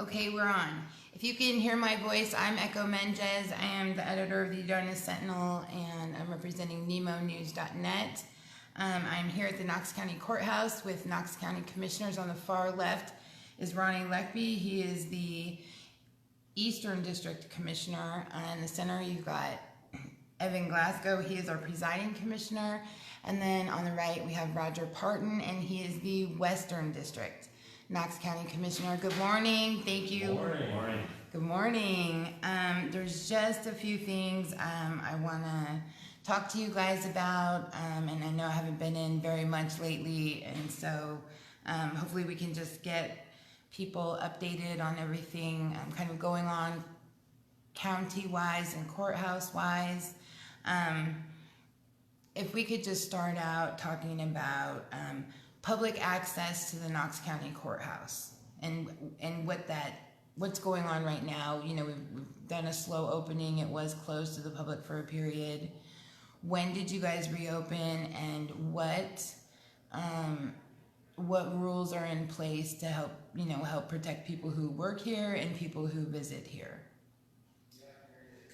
Okay, we're on. If you can hear my voice, I'm Echo Mendez. I am the editor of the Udarna Sentinel, and I'm representing NemoNews.net. I'm here at the Knox County Courthouse with Knox County Commissioners. On the far left is Ronnie Leckbee. He is the Eastern District Commissioner. In the center, you've got Evan Glasgow. He is our presiding commissioner. And then on the right, we have Roger Parton, and he is the Western District Knox County Commissioner. Good morning. Thank you. Good morning. Good morning. There's just a few things I want to talk to you guys about, and I know I haven't been in very much lately, and so hopefully we can just get people updated on everything kind of going on county-wise and courthouse-wise. If we could just start out talking about public access to the Knox County Courthouse and what's going on right now. You know, we've done a slow opening. It was closed to the public for a period. When did you guys reopen, and what rules are in place to help protect people who work here and people who visit here?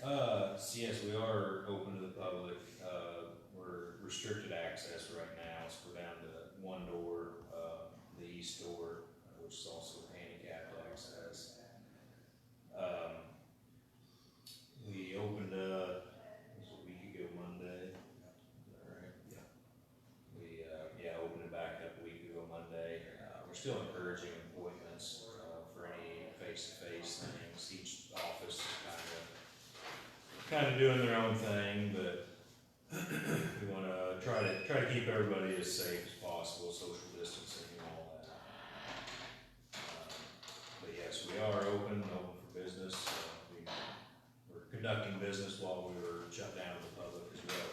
Yes, we are open to the public. We're restricted access right now, so we're down to one door, the east door, which is also handicapped access. We opened a week ago Monday. Is that right? Yeah. We opened it back up a week ago Monday. We're still encouraging appointments for any face-to-face things. Each office is kind of doing their own thing, but we want to try to keep everybody as safe as possible, social distancing and all that. But yes, we are open for business. We're conducting business while we were shut down to the public as well.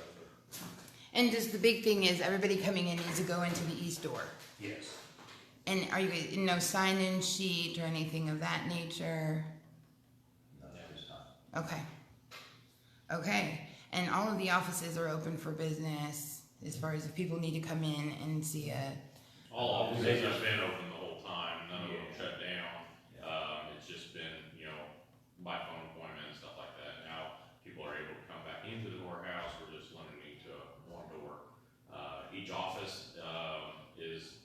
And just the big thing is everybody coming in needs to go into the east door. Yes. And are you guys, no sign-in sheet or anything of that nature? No, that is not. Okay. Okay. And all of the offices are open for business as far as if people need to come in and see it. All offices have been open the whole time. None of them shut down. It's just been, by phone appointment and stuff like that. Now people are able to come back into the courthouse. We're just limiting to one door. Each office is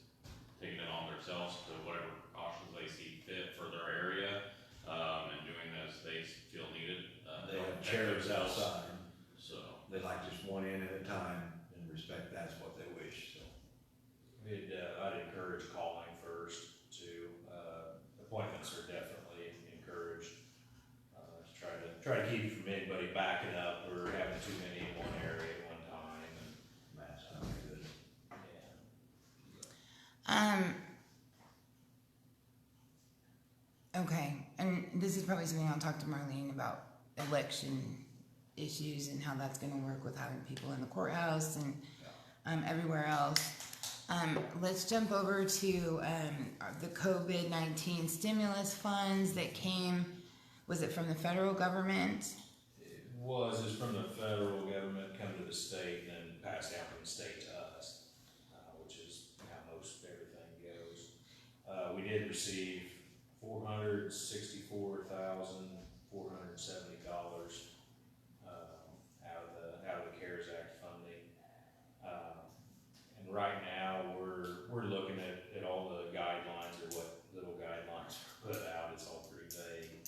taking it on themselves to whatever precautions they see fit for their area, and doing as they feel needed. They have chairs outside. So They like just one in at a time and respect that's what they wish. So I'd encourage calling first too. Appointments are definitely encouraged. To try to keep you from anybody backing up or having too many in one area at one time. that's not good. Okay, and this is probably something I'll talk to Marlene about, election issues and how that's going to work with having people in the courthouse and everywhere else. Let's jump over to the COVID-19 stimulus funds that came. Was it from the federal government? It's from the federal government, come to the state, and then passed down from the state to us, which is how most everything goes. We did receive $464,470 out of the CARES Act funding. And right now we're looking at all the guidelines, or what little guidelines are put out. It's all pretty vague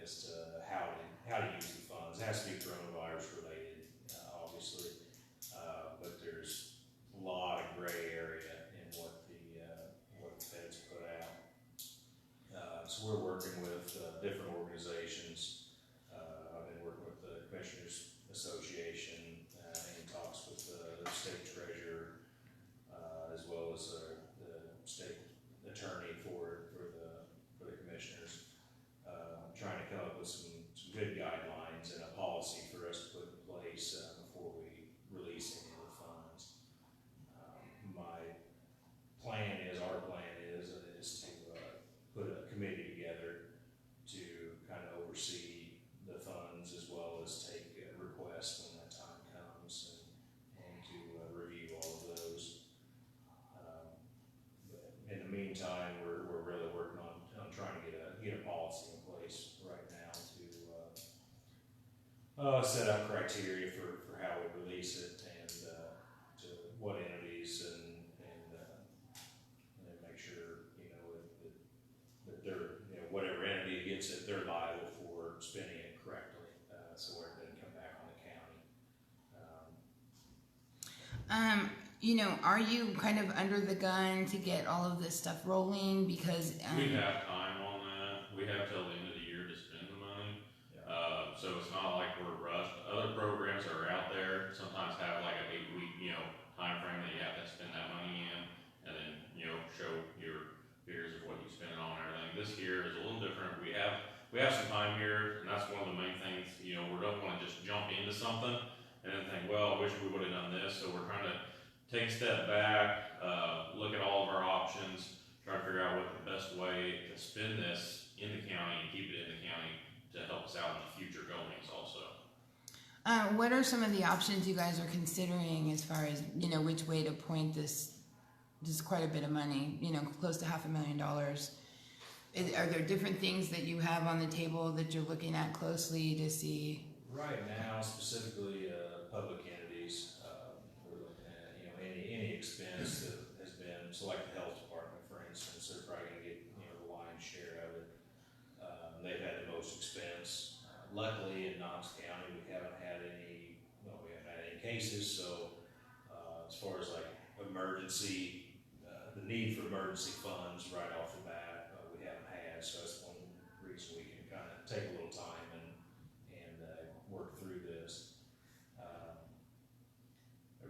as to how to use the funds. It has to be coronavirus related, obviously, but there's a lot of gray area in what the feds put out. So we're working with different organizations. I've been working with the Commissioners Association, in talks with the state treasurer, Set up criteria for how we release it and, to what entities and then make sure, that they're, whatever entity gets it, they're liable for spending it correctly, so where it doesn't come back on the county. Are you kind of under the gun to get all of this stuff rolling? Because We have time on that. We have till the end of the year to spend the money. So it's not like we're rushed. Other programs that are out there sometimes have like an 8-week, time frame that you have to spend that money in, and then, show your figures of what you spend on and everything. This year is a little different. We have some time here, and that's one of the main things. We don't want to just jump into something and then think, well, I wish we would have done this. So we're trying to take a step back, look at all of our options, try to figure out what the best way to spend this in the county and keep it in the county to help us out in the future goings also. what are some of the options you guys are considering as far as which way to point this? This is quite a bit of money, close to $500,000. Are there different things that you have on the table that you're looking at closely to see? Right now, specifically, public entities, we're looking at, any expense that has been, so like the health department, for instance, they're probably gonna get, the lion's share of it. They've had the most expense. Luckily, in Knox County, we haven't had any cases, so, as far as like emergency, the need for emergency funds right off the bat, we haven't had, so that's one reason we can kind of take a little time and work through this.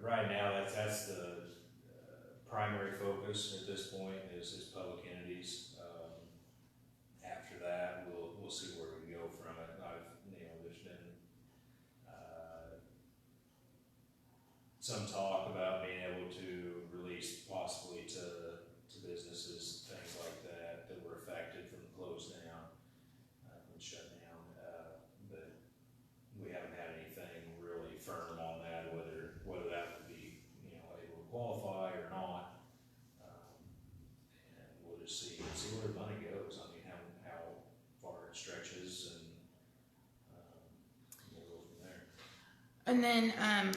Right now, that's the primary focus at this point is public entities. After that, we'll see where we go from it. There's been some talk about being able to release possibly to businesses, things like that were affected from the close down, from shutdown. But we haven't had anything really firm on that, whether that would be, able to qualify or not. And we'll just see where the money goes. I mean, how far it stretches, and we'll go from there. And then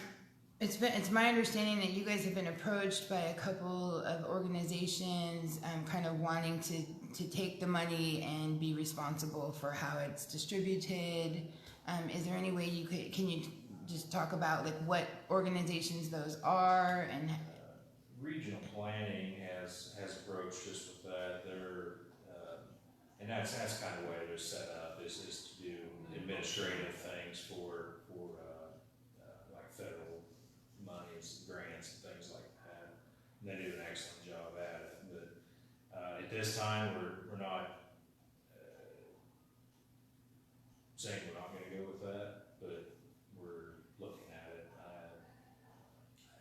it's my understanding that you guys have been approached by a couple of organizations kind of wanting to take the money and be responsible for how it's distributed. Is there any way can you just talk about like what organizations those are? And regional planning has approached us with that. They're and that's kind of the way they're set up is to do administrative things for like federal monies, grants, and things like that. And they do an excellent job at it. But at this time, we're not saying we're not going to go with that, but we're looking at it. I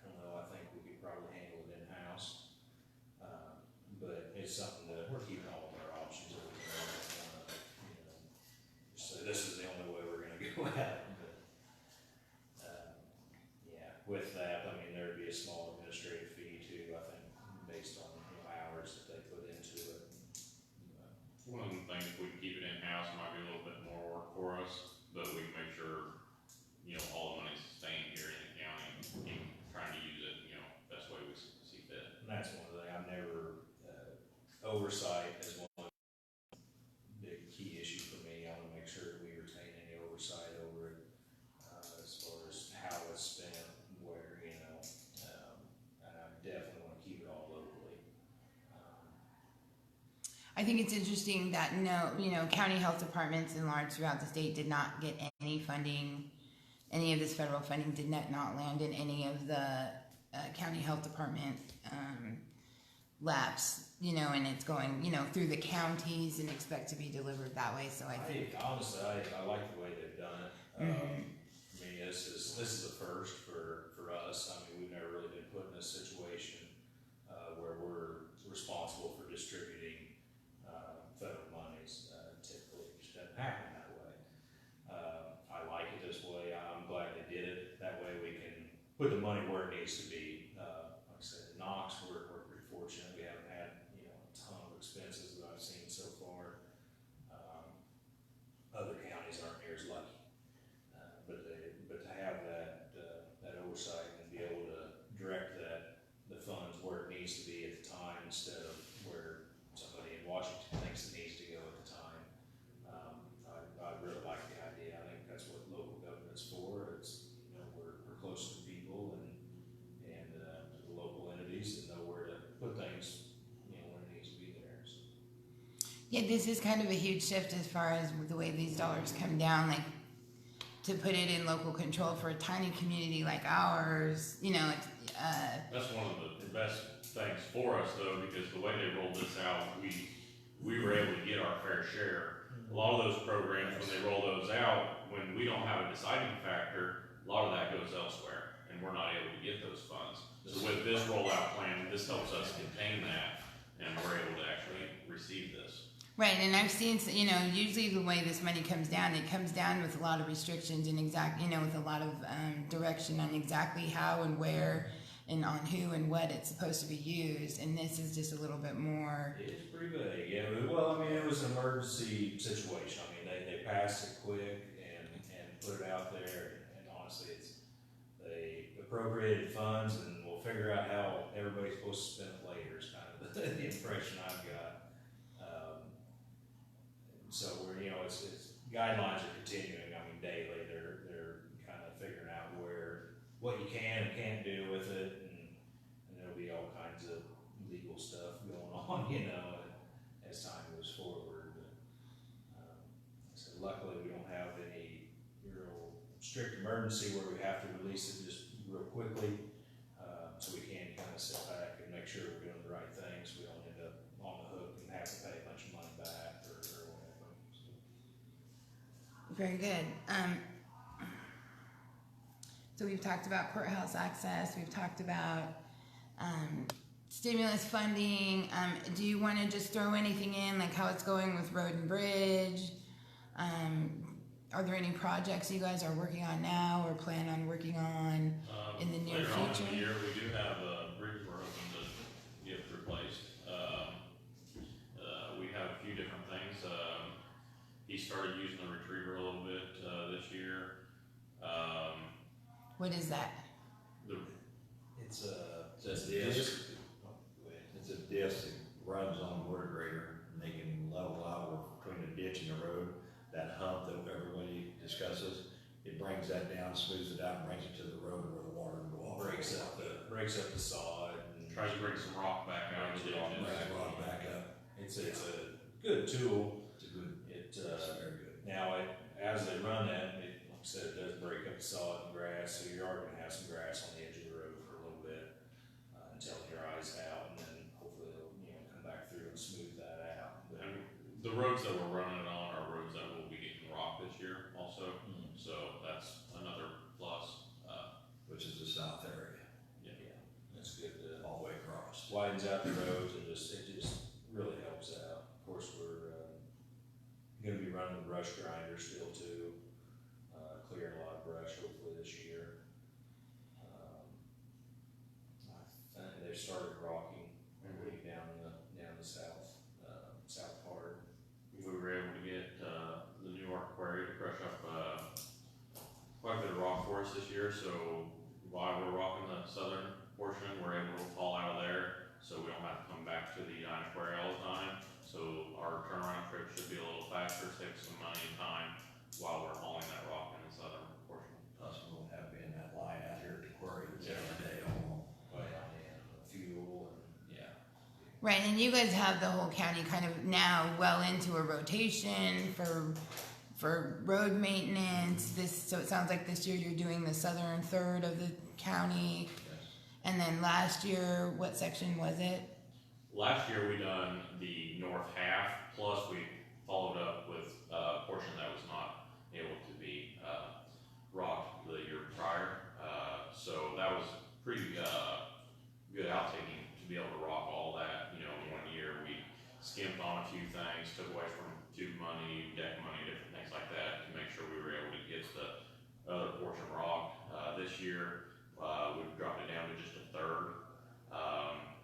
don't know. I think we could probably handle it in-house, but it's something that we're keeping all of our options open. So this is the only way we're going to go at it. But yeah, with that, I mean, there'd be a small administrative fee too. I think based on hours that they put into it. One of the things, if we can keep it in-house, it might be a little bit more work for us, but we can make sure, all the money's staying here in the county and trying to use it, best way we see fit. And that's one thing I've never, oversight is one big key issue for me. I want to make sure that we retain any oversight over it, as far as how it's spent, where, and I definitely want to keep it all locally. I think it's interesting that county health departments in large throughout the state did not get any funding. Any of this federal funding did not land in any of the county health department laps, and it's going, through the counties and expect to be delivered that way. So I think Honestly, I like the way they've done it. I mean, this is the first for us. I mean, we've never really been put in a situation where we're responsible for distributing federal monies. Typically, it just doesn't happen that way. I like it this way. I'm glad they did it. That way we can put the money where it needs to be. Like I said, in Knox, we're pretty fortunate. We haven't had a ton of expenses that I've seen so far. Other counties aren't near as lucky. But Yeah, this is kind of a huge shift as far as the way these dollars come down, like to put it in local control for a tiny community like ours, you know, it's, That's one of the best things for us though, because the way they rolled this out, we were able to get our fair share. A lot of those programs, when they roll those out, when we don't have a deciding factor, a lot of that goes elsewhere, and we're not able to get those funds. So with this rollout plan, this helps us contain that, and we're able to actually receive this. right, and I've seen, you know, usually the way this money comes down, it comes down with a lot of restrictions and you know, with a lot of direction on exactly how and where and on who and what it's supposed to be used, and this is just a little bit more. It's pretty vague, yeah, well, I mean, it was an emergency situation, I mean, they passed it quick and put it out there, and honestly, they appropriated funds, and we'll figure out how everybody's supposed to spend it later, is kind of the impression I've got. So we're, you know, it's guidelines are continuing, I mean, daily, they're kind of figuring out what you can and can't do with it, and there'll be all kinds of legal stuff going on, you know, as time moves forward. But, so luckily we don't have any real strict emergency where we have to release it just real quickly, so we can kind of sit back and make sure we're doing the right things. We don't end up on the hook and have to pay a bunch of money back or whatever. So. Very good. So we've talked about courthouse access, we've talked about stimulus funding. Do you want to just throw anything in, like how it's going with road and bridge? Are there any projects you guys are working on now or plan on working on in the near Later on future? in the year, we do have a bridge we're hoping to get replaced. We have a few different things. He started using the retriever a little bit this year. What is that? It's a It's a disc. It's a disc that runs on the water grader, and they can level out between the ditch and the road, that hump that everybody discusses. It brings that down, smooths it out, and brings it to the road where the water will go off. breaks up the sod and Tries to bring some rock back out of the ditches. Brings the rock back up. it's a good tool. It's a good, It it's very good. now as they run that, like I said, it does break up the sod and grass, so you are going to have some grass on the edge of the road for a little bit until it dries out, and then hopefully it'll come back through and smooth that out. But, And the roads that we're running it on are roads that will be getting rocked this year also, so that's another plus. Which is the south area, yeah, that's good. all the way across. Widens out the roads and it just really helps out. Of course, we're going to be running the brush grinder still too, clearing a lot of brush hopefully this year. I think they've started rocking down the south part. We were able to get the New York quarry to crush up quite a bit of rock for us this year, so while we're rocking the southern portion, we're able to haul out of there, so we don't have to come back to the quarry all the time. So our turnaround trip should be a little faster, save some money and time while we're hauling that rock in the southern portion. Plus, we won't have been that line out here at the quarry Yeah. every day almost. Fuel and yeah. Right, and you guys have the whole county kind of now well into a rotation for road maintenance. So it sounds like this year you're doing the southern third of the county. Yes. And then last year, what section was it? Last year we done the north half, plus we followed up with a portion that was not able to be rocked the year prior. So that was pretty good outtaking to be able to rock all that. You know, in 1 year we skimped on a few things, took away from tube money, deck money, different things like that to make sure we were able to get the other portion rocked. This year we've dropped it down to just a third,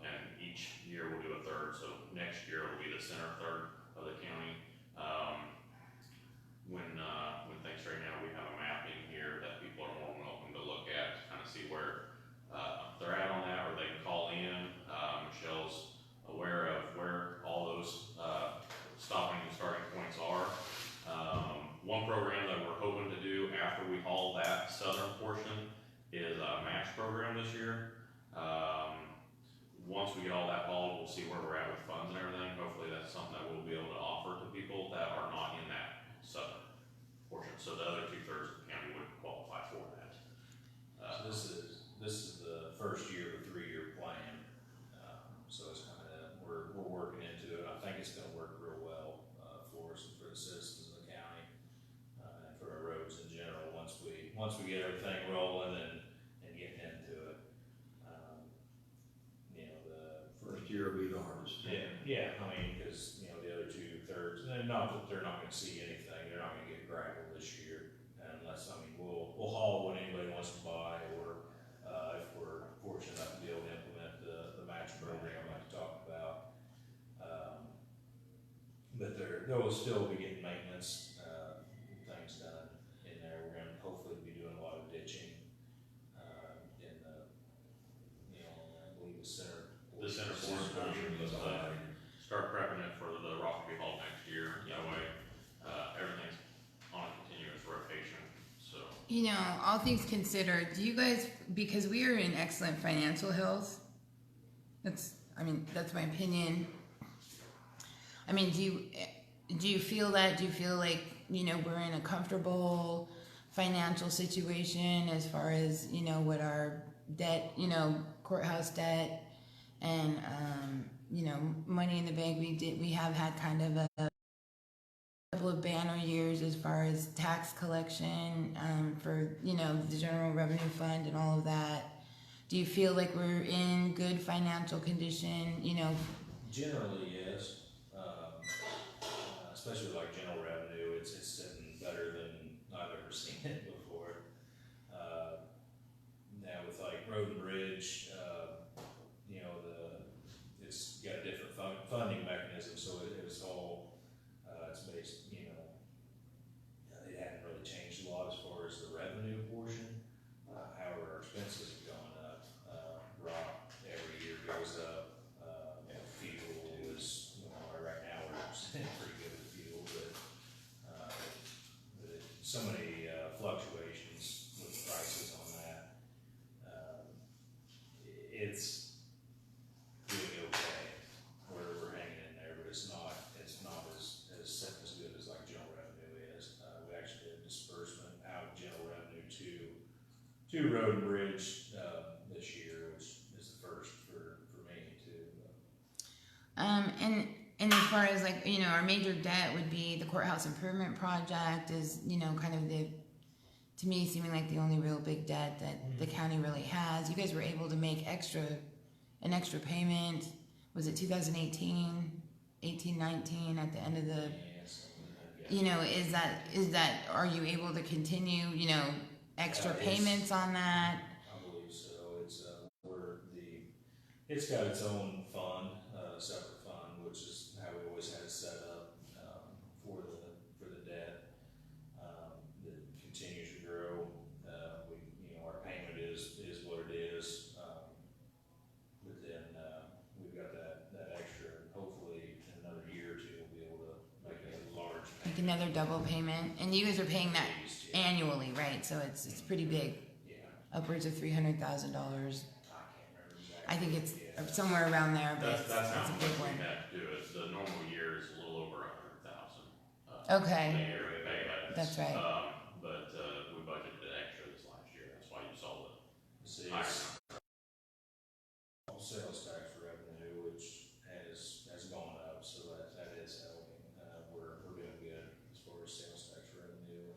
and each year we'll do a third. So next year will be the center third of the county. When things right now, we have a map in here that people are more than welcome to look at to kind of see where they're at on that, or they can call in. Michelle's aware of where all those stopping and starting points are. One program that we're hoping to do after we haul that southern portion is a match program this year. Once we get all that hauled, we'll see where we're at with funds and everything. Hopefully that's something that we'll be able to offer So the other 2/3 of the county would qualify for that. So this is the first year of a 3-year plan. So it's kind of, we're working into it. I think it's gonna work real well, for us and for the citizens of the county, and for our roads in general, once we get everything rolling and getting into it. You know, the First year will be the hardest. yeah, I mean, because, you know, the other 2/3, and not that they're not gonna see anything, they're not gonna get gravel this year, unless, I mean, we'll haul when anybody wants to buy, or, if we're fortunate enough to be able to implement the match program like you talked about. But there will still be getting maintenance, things done in there. We're gonna hopefully be doing a lot of ditching, in the, you know, I believe the center. The center portion is start prepping it for the Rockaby Hall next year. That way, everything's on a continuous rotation. So You know, all things considered, do you guys, because we are in excellent financial health, that's my opinion. I mean, do you feel that? Do you feel like, you know, we're in a comfortable financial situation as far as, you know, what our debt, you know, courthouse debt and, you know, money in the bank? We have had kind of a couple of banner years as far as tax collection, for, you know, the general revenue fund and all of that. Do you feel like we're in good financial condition, you know? Generally, yes. Especially like general revenue, it's sitting better than I've ever seen it before. Now with like road and bridge, you know, it's got a different funding mechanism, so it's all, it's based, you know, it hadn't really changed a lot as far as the revenue portion. However, our expenses have gone up. Rock every year goes up. Fuel is, you know, right now we're pretty good with fuel, but so many fluctuations with the prices on that. It's doing okay. We're hanging in there, but it's not as good as like general revenue is. We actually did a disbursement out of general revenue to road and bridge this year, which is the first for me too. And as far as like, you know, our major debt would be the courthouse improvement project is, you know, kind of to me, seeming like the only real big debt that the county really has. You guys were able to make an extra payment. Was it 2018, 19 at the end of the, you know, is that, are you able to continue, you know, extra payments on that? I believe so. It's got its own fund, separate fund, which is how we always had it set up, for the debt, that continues to grow. You know, our payment is what it is, but then, we've got that extra, hopefully in another year or two, we'll be able to make a large payment. Like another double payment, and you guys are paying that annually, right? So it's pretty big, Yeah. upwards of $300,000. I can't remember exactly. I think it's somewhere around there, but that's how it's a much big we one. had to do it. The normal year is a little over 100,000. Okay. The year we pay that. That's right. But we budgeted it extra this last year. That's why you saw the See, higher it's number. sales tax revenue, which has gone up, so that is helping. We're doing good as far as sales tax revenue,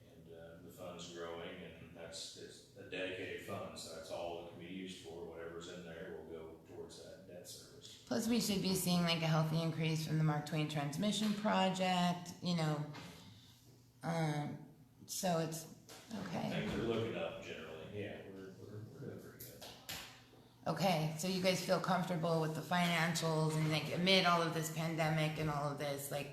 and the fund's growing, and it's a dedicated fund, so that's all it can be used for. Whatever's in there will go towards that debt service. Plus, we should be seeing like a healthy increase from the Mark Twain transmission project, you know. So it's okay. Things are looking up generally. Yeah, we're doing pretty good. Okay, so you guys feel comfortable with the financials and like amid all of this pandemic and all of this, like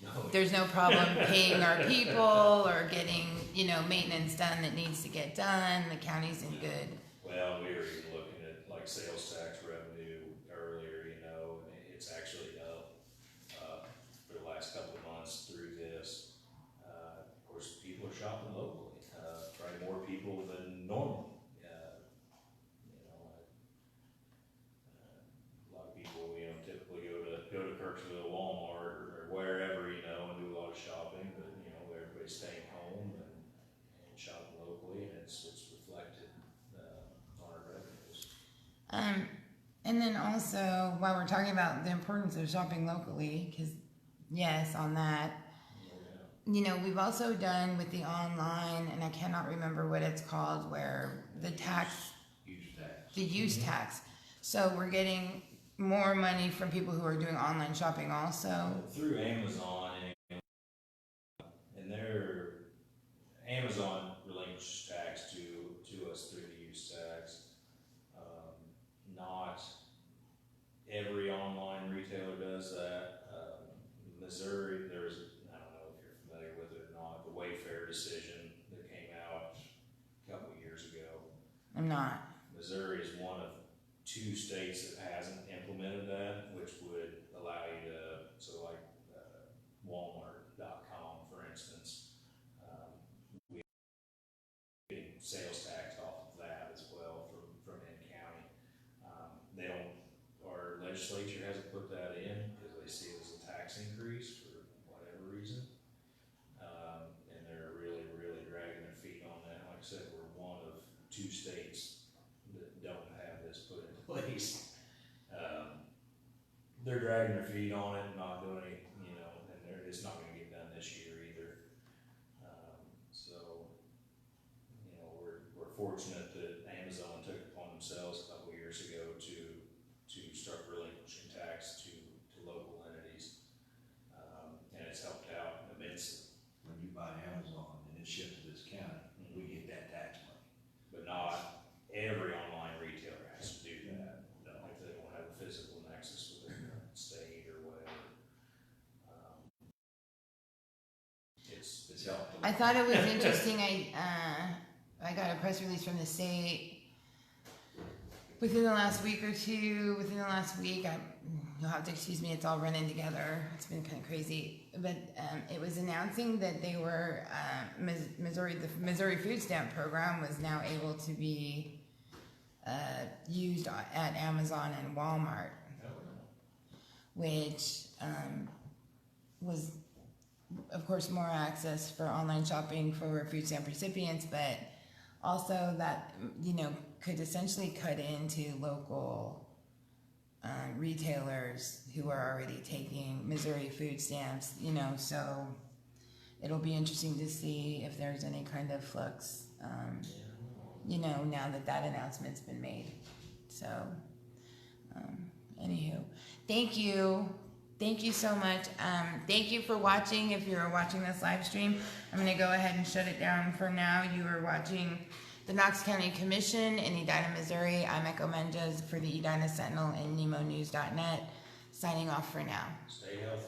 No, there's no problem paying our people or getting, you know, maintenance done that needs to get done. The county's in good. well, we were even looking at like sales tax revenue earlier, you know, and it's actually up, for the last couple of months through this. Of course, people are shopping locally, probably more people than normal. You know, a lot of people, you know, typically go to Kirksville, Walmart, or wherever, you know, and do a lot of shopping, but, you know, everybody's everybody's staying home and shopping locally, and it's reflected, on our revenues. And then also, while we're talking about the importance of shopping locally, because yes, on that, you know, we've also done with the online, and I cannot remember what it's called, where the tax, the use tax. So we're getting more money from people who are doing online shopping also. Through Amazon, and their Amazon relinquishes tax to us through the use tax. Not every online retailer does that. Missouri, I don't know if you're familiar with it or not, the Wayfair decision that came out a couple of years ago. I'm not. Missouri is one of 2 states that hasn't implemented that, which would allow you to, so like Walmart.com, for instance, we getting sales tax off of that as well from in county. They don't, our legislature hasn't put that in because they see it as a tax increase for whatever reason. And they're really, really dragging their feet on that. Like I said, we're one of 2 states that don't have this put in place. They're dragging their feet on it, not doing it, you know, and it's not gonna get done this year either. So, you know, we're fortunate that Amazon took it upon themselves a couple of years ago to start relinquishing tax to local entities. And it's helped out immensely. When you buy Amazon and it's shipped to this county, we get that tax money. But not every online retailer has to do that, if they don't have a physical nexus with their state or whatever. It's helped. I thought it was interesting. I got a press release from the state within the last week or two. Within the last week, you'll have to excuse me. It's all running together. It's been kind of crazy, but it was announcing that they were the Missouri food stamp program was now able to be used at Amazon and Walmart, which was, of course, more access for online shopping for food stamp recipients, but also that, you know, could essentially cut into local retailers who are already taking Missouri food stamps, you know, so it'll be interesting to see if there's any kind of flux, you know, now that announcement's been made. So, anywho, thank you. Thank you so much. Thank you for watching. If you're watching this live stream, I'm going to go ahead and shut it down for now. You are watching the Knox County Commission in Edina, Missouri. I'm Echo Menjes for the Edina Sentinel and NemoNews.net. Signing off for now. Stay healthy.